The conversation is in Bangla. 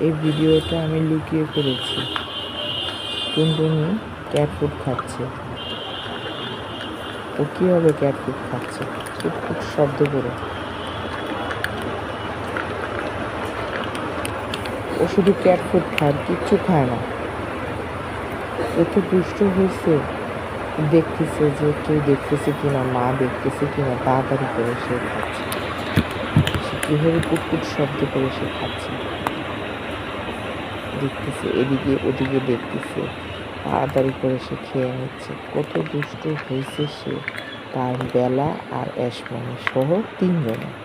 এই ভিডিওটা আমি লুকিয়ে করেছি। টুনটুনি ক্যাট ফুড খাচ্ছে। ও কীভাবে ক্যাট ফুড খাচ্ছে? ফুটফুট শব্দ করে। ও শুধু ক্যাট ফুড খায়, কিচ্ছু খায় না। এত দুষ্ট হয়েছে, দেখতেছে যে কেউ দেখতেছে কিনা, মা দেখতেছে কিনা, তাড়াতাড়ি করে সে খাচ্ছে। সে কীভাবে ফুটফুট শব্দ করে সে খাচ্ছে, দেখতেছে, এদিকে ওদিকে দেখতেছে, তাড়াতাড়ি করে সে খেয়ে নিচ্ছে। কত দুষ্ট হয়েছে সে, তার বেলা আর অ্যাশমনি সহ 3 জনে।